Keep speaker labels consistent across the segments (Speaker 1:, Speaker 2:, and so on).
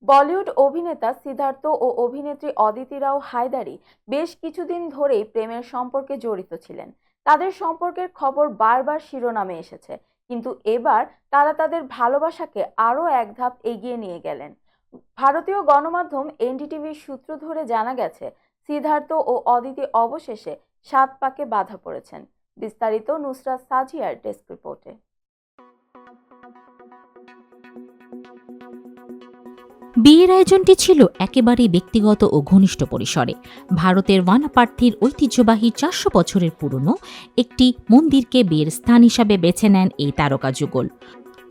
Speaker 1: বলিউড অভিনেতা সিদ্ধার্থ ও অভিনেত্রী অদিতি রাও হায়দারি বেশ কিছুদিন ধরেই প্রেমের সম্পর্কে জড়িত ছিলেন। তাদের সম্পর্কের খবর বারবার শিরোনামে এসেছে, কিন্তু এবার তারা তাদের ভালোবাসাকে আরও এক ধাপ এগিয়ে নিয়ে গেলেন। ভারতীয় গণমাধ্যম এনডিটিভির সূত্র ধরে জানা গেছে, সিদ্ধার্থ ও অদিতি অবশেষে 7 পাকে বাঁধা পড়েছেন। বিস্তারিত নুসরাত সাজিয়ার ডেস্ক রিপোর্টে।
Speaker 2: বিয়ের আয়োজনটি ছিল একেবারেই ব্যক্তিগত ও ঘনিষ্ঠ পরিসরে। ভারতের ওয়ানাপার্থীর ঐতিহ্যবাহী 400 বছরের পুরনো একটি মন্দিরকে বিয়ের স্থান হিসাবে বেছে নেন এই তারকা যুগল।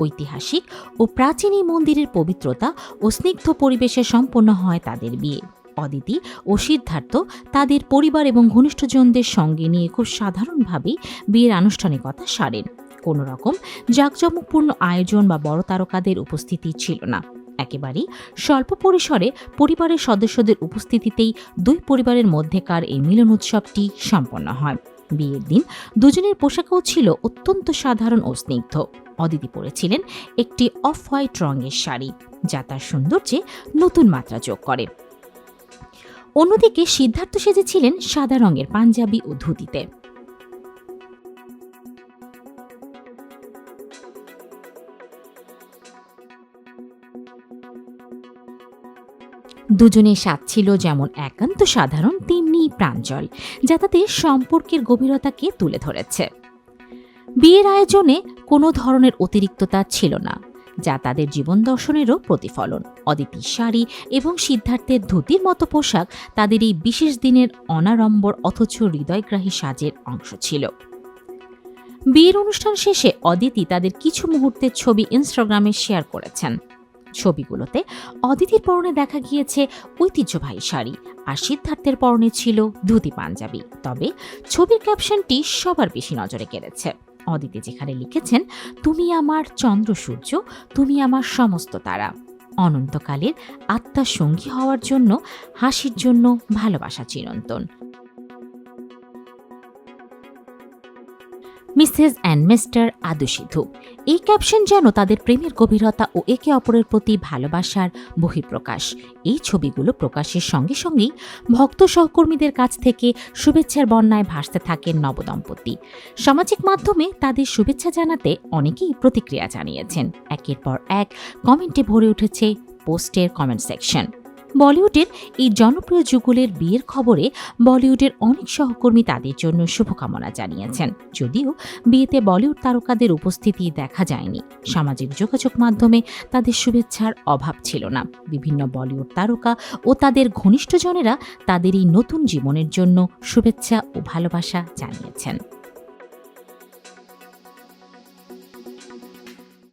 Speaker 2: ঐতিহাসিক ও প্রাচীন এই মন্দিরের পবিত্রতা ও স্নিগ্ধ পরিবেশে সম্পন্ন হয় তাদের বিয়ে। অদিতি ও সিদ্ধার্থ তাদের পরিবার এবং ঘনিষ্ঠজনদের সঙ্গে নিয়ে খুব সাধারণভাবেই বিয়ের আনুষ্ঠানিকতা সারেন। কোনো রকম জাঁকজমকপূর্ণ আয়োজন বা বড় তারকাদের উপস্থিতি ছিল না। একেবারেই স্বল্প পরিসরে পরিবারের সদস্যদের উপস্থিতিতেই দুই পরিবারের মধ্যেকার এই মিলন উৎসবটি সম্পন্ন হয়। বিয়ের দিন দুজনের পোশাকও ছিল অত্যন্ত সাধারণ ও স্নিগ্ধ। অদিতি পরেছিলেন একটি অফ হোয়াইট রঙের শাড়ি, যা তার সৌন্দর্যে নতুন মাত্রা যোগ করে। অন্যদিকে সিদ্ধার্থ সেজেছিলেন সাদা রঙের পাঞ্জাবি ও ধুতিতে। দুজনের স্বাদ ছিল যেমন একান্ত সাধারণ তেমনি প্রাঞ্জল, যা তাদের সম্পর্কের গভীরতাকে তুলে ধরেছে। বিয়ের আয়োজনে কোনো ধরনের অতিরিক্ততা ছিল না, যা তাদের জীবন দর্শনেরও প্রতিফলন। অদিতির শাড়ি এবং সিদ্ধার্থের ধুতির মতো পোশাক তাদের এই বিশেষ দিনের অনাড়ম্বর অথচ হৃদয়গ্রাহী সাজের অংশ ছিল। বিয়ের অনুষ্ঠান শেষে অদিতি তাদের কিছু মুহূর্তের ছবি ইনস্টাগ্রামে শেয়ার করেছেন। ছবিগুলোতে অদিতির পরনে দেখা গিয়েছে ঐতিহ্যবাহী শাড়ি, আর সিদ্ধার্থের পরনে ছিল ধুতি পাঞ্জাবি। তবে ছবির ক্যাপশনটি সবার বেশি নজরে কেড়েছে। অদিতি যেখানে লিখেছেন, তুমি আমার চন্দ্র সূর্য, তুমি আমার সমস্ত তারা, অনন্তকালের আত্মার সঙ্গী হওয়ার জন্য, হাসির জন্য ভালোবাসা চিরন্তন। মিসেস অ্যান্ড মিস্টার আদুসিধু। এই ক্যাপশন যেন তাদের প্রেমের গভীরতা ও একে অপরের প্রতি ভালোবাসার বহিঃপ্রকাশ। এই ছবিগুলো প্রকাশের সঙ্গে সঙ্গেই ভক্ত সহকর্মীদের কাছ থেকে শুভেচ্ছার বন্যায় ভাসতে থাকেন নবদম্পতি। সামাজিক মাধ্যমে তাদের শুভেচ্ছা জানাতে অনেকেই প্রতিক্রিয়া জানিয়েছেন। একের পর এক কমেন্টে ভরে উঠেছে পোস্টের কমেন্ট সেকশন। বলিউডের এই জনপ্রিয় যুগলের বিয়ের খবরে বলিউডের অনেক সহকর্মী তাদের জন্য শুভকামনা জানিয়েছেন। যদিও বিয়েতে বলিউড তারকাদের উপস্থিতি দেখা যায়নি, সামাজিক যোগাযোগ মাধ্যমে তাদের শুভেচ্ছার অভাব ছিল না। বিভিন্ন বলিউড তারকা ও তাদের ঘনিষ্ঠজনেরা তাদের এই নতুন জীবনের জন্য শুভেচ্ছা ও ভালোবাসা জানিয়েছেন।